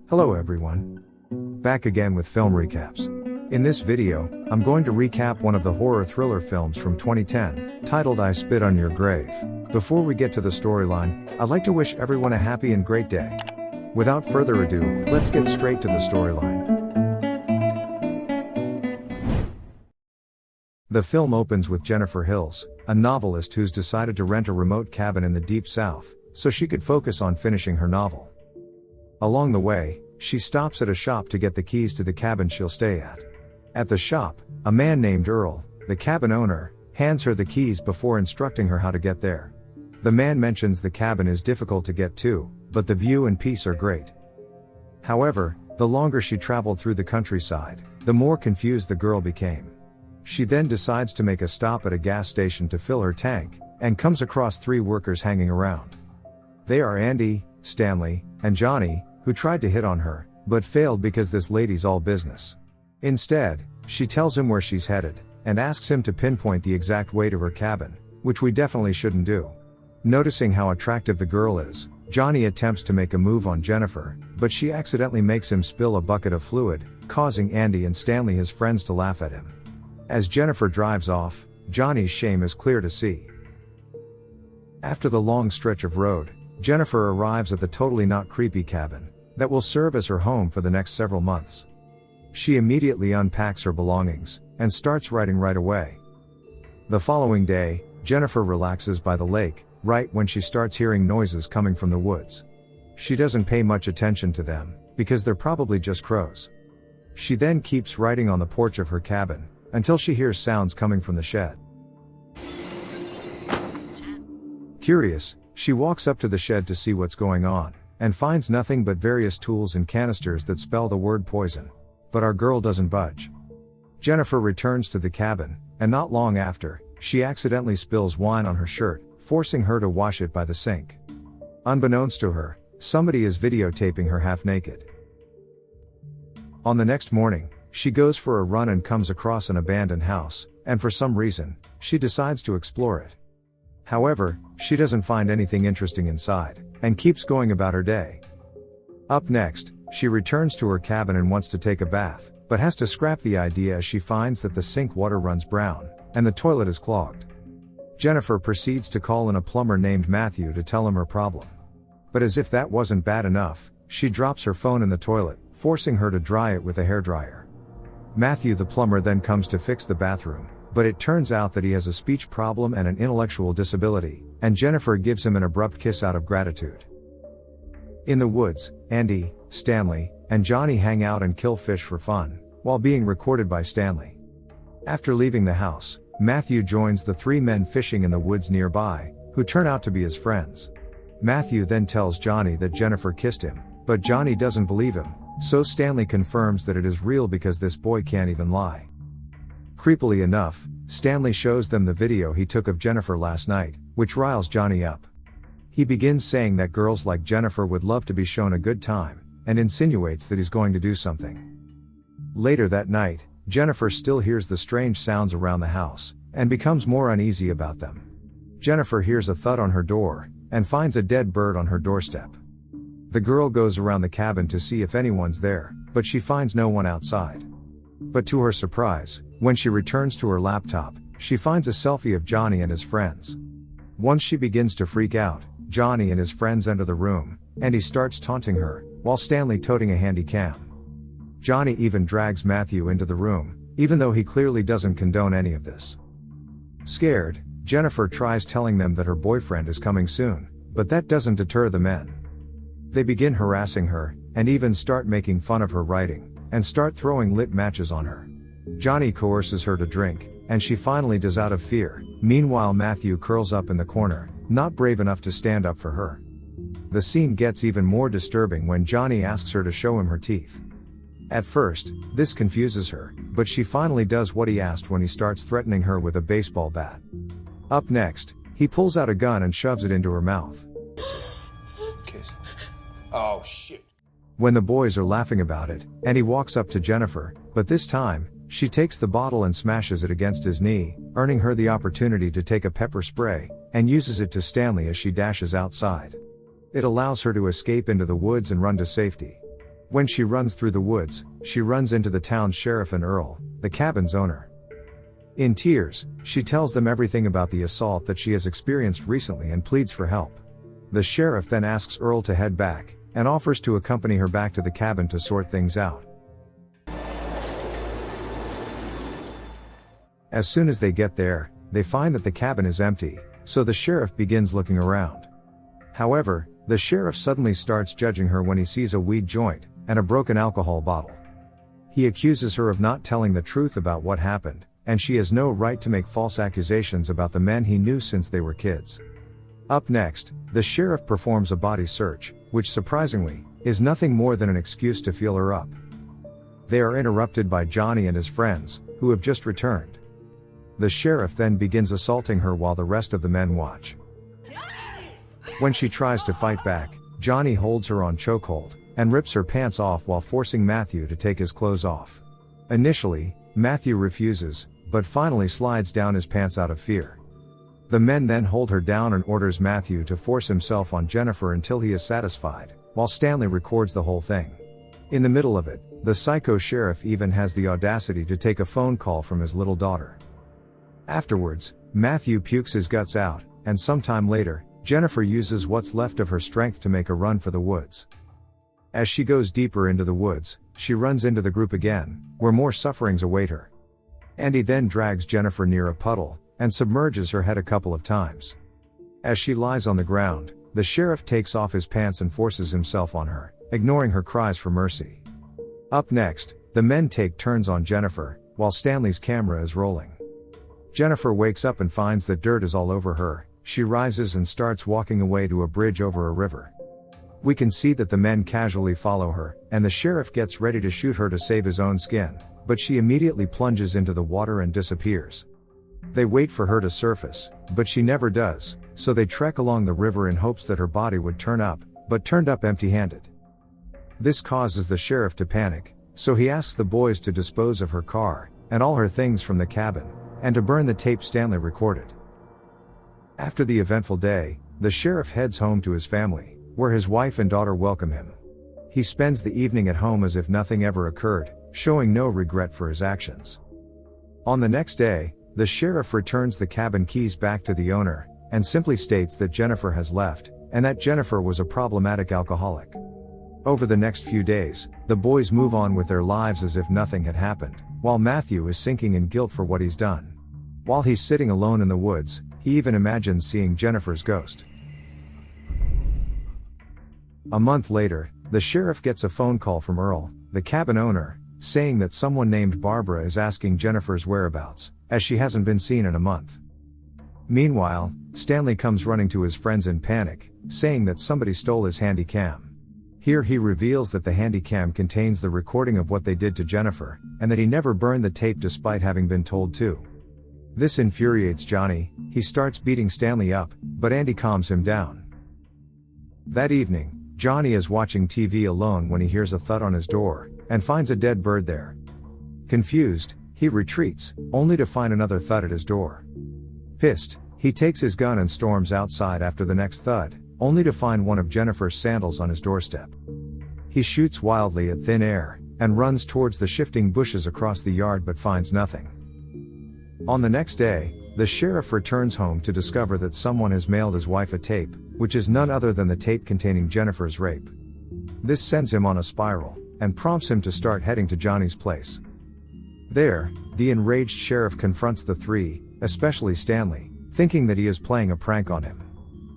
Hello everyone. Back again with film recaps. In this video, I'm going to recap one of the horror thriller films from 2010, titled I Spit on Your Grave. Before we get to the storyline, I'd like to wish everyone a happy and great day. Without further ado, let's get straight to the storyline. The film opens with Jennifer Hills, a novelist who's decided to rent a remote cabin in the Deep South, so she could focus on finishing her novel. Along the way, she stops at a shop to get the keys to the cabin she'll stay at. At the shop, a man named Earl, the cabin owner, hands her the keys before instructing her how to get there. The man mentions the cabin is difficult to get to, but the view and peace are great. However, the longer she traveled through the countryside, the more confused the girl became. She then decides to make a stop at a gas station to fill her tank, and comes across three workers hanging around. They are Andy, Stanley, and Johnny, who tried to hit on her, but failed because this lady's all business. Instead, she tells him where she's headed, and asks him to pinpoint the exact way to her cabin, which we definitely shouldn't do. Noticing how attractive the girl is, Johnny attempts to make a move on Jennifer, but she accidentally makes him spill a bucket of fluid, causing Andy and Stanley, his friends, to laugh at him. As Jennifer drives off, Johnny's shame is clear to see. After the long stretch of road, Jennifer arrives at the totally not creepy cabin that will serve as her home for the next several months. She immediately unpacks her belongings and starts writing right away. The following day, Jennifer relaxes by the lake, right when she starts hearing noises coming from the woods. She doesn't pay much attention to them, because they're probably just crows. She then keeps writing on the porch of her cabin, until she hears sounds coming from the shed. Curious, she walks up to the shed to see what's going on, and finds nothing but various tools and canisters that spell the word poison. But our girl doesn't budge. Jennifer returns to the cabin, and not long after, she accidentally spills wine on her shirt, forcing her to wash it by the sink. Unbeknownst to her, somebody is videotaping her half naked. On the next morning, she goes for a run and comes across an abandoned house, and for some reason, she decides to explore it. However, she doesn't find anything interesting inside, and keeps going about her day. Up next, she returns to her cabin and wants to take a bath, but has to scrap the idea as she finds that the sink water runs brown, and the toilet is clogged. Jennifer proceeds to call in a plumber named Matthew to tell him her problem. But as if that wasn't bad enough, she drops her phone in the toilet, forcing her to dry it with a hairdryer. Matthew the plumber then comes to fix the bathroom, but it turns out that he has a speech problem and an intellectual disability, and Jennifer gives him an abrupt kiss out of gratitude. In the woods, Andy, Stanley, and Johnny hang out and kill fish for fun, while being recorded by Stanley. After leaving the house, Matthew joins the three men fishing in the woods nearby, who turn out to be his friends. Matthew then tells Johnny that Jennifer kissed him, but Johnny doesn't believe him, so Stanley confirms that it is real because this boy can't even lie. Creepily enough, Stanley shows them the video he took of Jennifer last night, which riles Johnny up. He begins saying that girls like Jennifer would love to be shown a good time, and insinuates that he's going to do something. Later that night, Jennifer still hears the strange sounds around the house, and becomes more uneasy about them. Jennifer hears a thud on her door, and finds a dead bird on her doorstep. The girl goes around the cabin to see if anyone's there, but she finds no one outside. But to her surprise, when she returns to her laptop, she finds a selfie of Johnny and his friends. Once she begins to freak out, Johnny and his friends enter the room, and he starts taunting her, while Stanley toting a handy cam. Johnny even drags Matthew into the room, even though he clearly doesn't condone any of this. Scared, Jennifer tries telling them that her boyfriend is coming soon, but that doesn't deter the men. They begin harassing her, and even start making fun of her writing, and start throwing lit matches on her. Johnny coerces her to drink, and she finally does out of fear. Meanwhile, Matthew curls up in the corner, not brave enough to stand up for her. The scene gets even more disturbing when Johnny asks her to show him her teeth. At first, this confuses her, but she finally does what he asked when he starts threatening her with a baseball bat. Up next, he pulls out a gun and shoves it into her mouth. Kiss. Oh shit. When the boys are laughing about it, and he walks up to Jennifer, but this time, she takes the bottle and smashes it against his knee, earning her the opportunity to take a pepper spray, and uses it to Stanley as she dashes outside. It allows her to escape into the woods and run to safety. When she runs through the woods, she runs into the town's sheriff and Earl, the cabin's owner. In tears, she tells them everything about the assault that she has experienced recently and pleads for help. The sheriff then asks Earl to head back, and offers to accompany her back to the cabin to sort things out. As soon as they get there, they find that the cabin is empty, so the sheriff begins looking around. However, the sheriff suddenly starts judging her when he sees a weed joint and a broken alcohol bottle. He accuses her of not telling the truth about what happened, and she has no right to make false accusations about the men he knew since they were kids. Up next, the sheriff performs a body search, which surprisingly, is nothing more than an excuse to feel her up. They are interrupted by Johnny and his friends, who have just returned. The sheriff then begins assaulting her while the rest of the men watch. When she tries to fight back, Johnny holds her on chokehold, and rips her pants off while forcing Matthew to take his clothes off. Initially, Matthew refuses, but finally slides down his pants out of fear. The men then hold her down and orders Matthew to force himself on Jennifer until he is satisfied, while Stanley records the whole thing. In the middle of it, the psycho sheriff even has the audacity to take a phone call from his little daughter. Afterwards, Matthew pukes his guts out, and sometime later, Jennifer uses what's left of her strength to make a run for the woods. As she goes deeper into the woods, she runs into the group again, where more sufferings await her. Andy then drags Jennifer near a puddle, and submerges her head a couple of times. As she lies on the ground, the sheriff takes off his pants and forces himself on her, ignoring her cries for mercy. Up next, the men take turns on Jennifer, while Stanley's camera is rolling. Jennifer wakes up and finds that dirt is all over her. She rises and starts walking away to a bridge over a river. We can see that the men casually follow her, and the sheriff gets ready to shoot her to save his own skin, but she immediately plunges into the water and disappears. They wait for her to surface, but she never does, so they trek along the river in hopes that her body would turn up, but turned up empty-handed. This causes the sheriff to panic, so he asks the boys to dispose of her car, and all her things from the cabin, and to burn the tape Stanley recorded. After the eventful day, the sheriff heads home to his family, where his wife and daughter welcome him. He spends the evening at home as if nothing ever occurred, showing no regret for his actions. On the next day, the sheriff returns the cabin keys back to the owner, and simply states that Jennifer has left, and that Jennifer was a problematic alcoholic. Over the next few days, the boys move on with their lives as if nothing had happened, while Matthew is sinking in guilt for what he's done. While he's sitting alone in the woods, he even imagines seeing Jennifer's ghost. A month later, the sheriff gets a phone call from Earl, the cabin owner, saying that someone named Barbara is asking Jennifer's whereabouts, as she hasn't been seen in a month. Meanwhile, Stanley comes running to his friends in panic, saying that somebody stole his handy cam. Here he reveals that the handy cam contains the recording of what they did to Jennifer, and that he never burned the tape despite having been told to. This infuriates Johnny. He starts beating Stanley up, but Andy calms him down. That evening, Johnny is watching TV alone when he hears a thud on his door, and finds a dead bird there. Confused, he retreats, only to find another thud at his door. Pissed, he takes his gun and storms outside after the next thud, only to find one of Jennifer's sandals on his doorstep. He shoots wildly at thin air, and runs towards the shifting bushes across the yard but finds nothing. On the next day, the sheriff returns home to discover that someone has mailed his wife a tape, which is none other than the tape containing Jennifer's rape. This sends him on a spiral, and prompts him to start heading to Johnny's place. There, the enraged sheriff confronts the three, especially Stanley, thinking that he is playing a prank on him.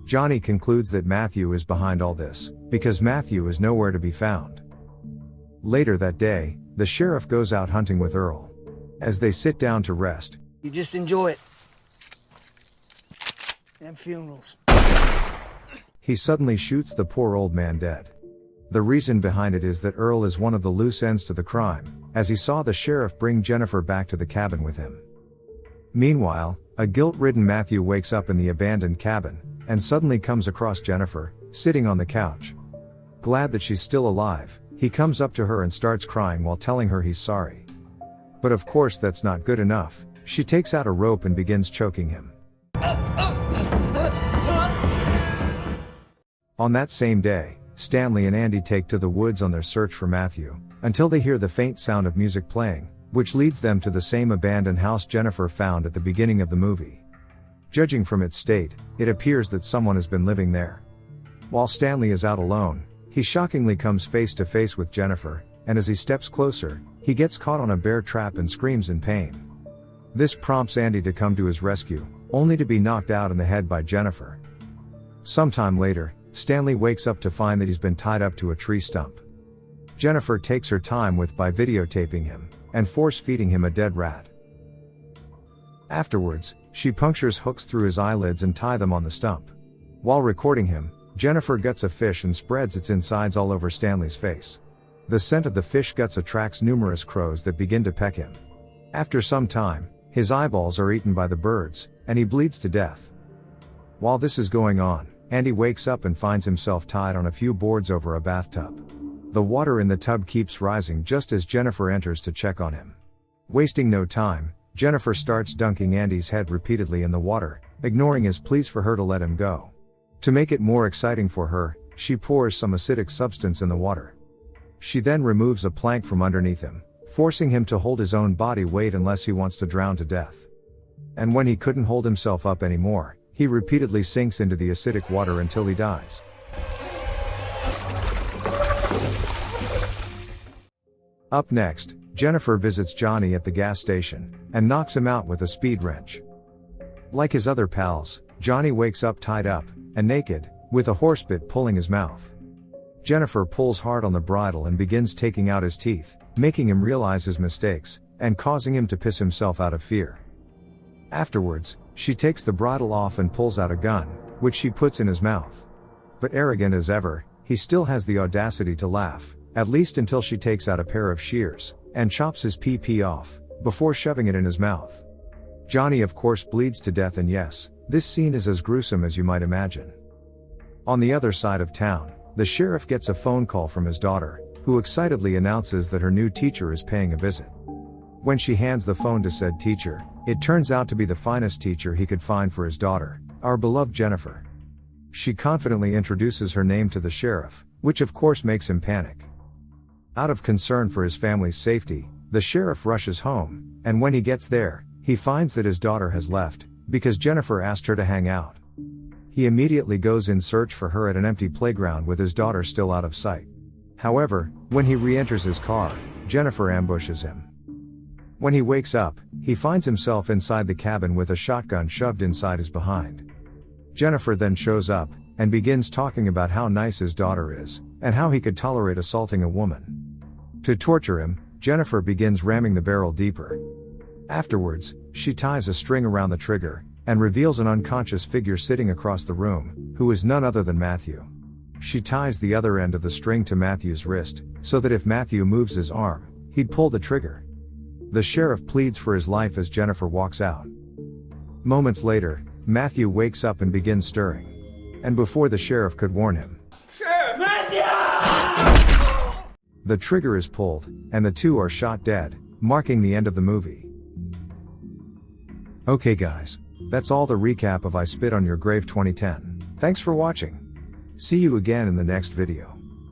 Johnny concludes that Matthew is behind all this, because Matthew is nowhere to be found. Later that day, the sheriff goes out hunting with Earl. As they sit down to rest, you just enjoy it. Them funerals. He suddenly shoots the poor old man dead. The reason behind it is that Earl is one of the loose ends to the crime, as he saw the sheriff bring Jennifer back to the cabin with him. Meanwhile, a guilt-ridden Matthew wakes up in the abandoned cabin, and suddenly comes across Jennifer, sitting on the couch. Glad that she's still alive, he comes up to her and starts crying while telling her he's sorry. But of course that's not good enough. She takes out a rope and begins choking him. On that same day, Stanley and Andy take to the woods on their search for Matthew, until they hear the faint sound of music playing, which leads them to the same abandoned house Jennifer found at the beginning of the movie. Judging from its state, it appears that someone has been living there. While Stanley is out alone, he shockingly comes face to face with Jennifer, and as he steps closer, he gets caught on a bear trap and screams in pain. This prompts Andy to come to his rescue, only to be knocked out in the head by Jennifer. Sometime later, Stanley wakes up to find that he's been tied up to a tree stump. Jennifer takes her time by videotaping him, and force-feeding him a dead rat. Afterwards, she punctures hooks through his eyelids and tie them on the stump. While recording him, Jennifer guts a fish and spreads its insides all over Stanley's face. The scent of the fish guts attracts numerous crows that begin to peck him. After some time, his eyeballs are eaten by the birds, and he bleeds to death. While this is going on, Andy wakes up and finds himself tied on a few boards over a bathtub. The water in the tub keeps rising just as Jennifer enters to check on him. Wasting no time, Jennifer starts dunking Andy's head repeatedly in the water, ignoring his pleas for her to let him go. To make it more exciting for her, she pours some acidic substance in the water. She then removes a plank from underneath him, forcing him to hold his own body weight unless he wants to drown to death. And when he couldn't hold himself up anymore, he repeatedly sinks into the acidic water until he dies. Up next, Jennifer visits Johnny at the gas station, and knocks him out with a speed wrench. Like his other pals, Johnny wakes up tied up, and naked, with a horse bit pulling his mouth. Jennifer pulls hard on the bridle and begins taking out his teeth, making him realize his mistakes, and causing him to piss himself out of fear. Afterwards, she takes the bridle off and pulls out a gun, which she puts in his mouth. But arrogant as ever, he still has the audacity to laugh, at least until she takes out a pair of shears, and chops his pee off, before shoving it in his mouth. Johnny of course bleeds to death, and yes, this scene is as gruesome as you might imagine. On the other side of town, the sheriff gets a phone call from his daughter, who excitedly announces that her new teacher is paying a visit. When she hands the phone to said teacher, it turns out to be the finest teacher he could find for his daughter, our beloved Jennifer. She confidently introduces her name to the sheriff, which of course makes him panic. Out of concern for his family's safety, the sheriff rushes home, and when he gets there, he finds that his daughter has left, because Jennifer asked her to hang out. He immediately goes in search for her at an empty playground with his daughter still out of sight. However, when he re-enters his car, Jennifer ambushes him. When he wakes up, he finds himself inside the cabin with a shotgun shoved inside his behind. Jennifer then shows up, and begins talking about how nice his daughter is, and how he could tolerate assaulting a woman. To torture him, Jennifer begins ramming the barrel deeper. Afterwards, she ties a string around the trigger, and reveals an unconscious figure sitting across the room, who is none other than Matthew. She ties the other end of the string to Matthew's wrist, so that if Matthew moves his arm, he'd pull the trigger. The sheriff pleads for his life as Jennifer walks out. Moments later, Matthew wakes up and begins stirring. And before the sheriff could warn him, Sheriff! Matthew! the trigger is pulled, and the two are shot dead, marking the end of the movie. Okay guys, that's all the recap of I Spit on Your Grave 2010. Thanks for watching. See you again in the next video.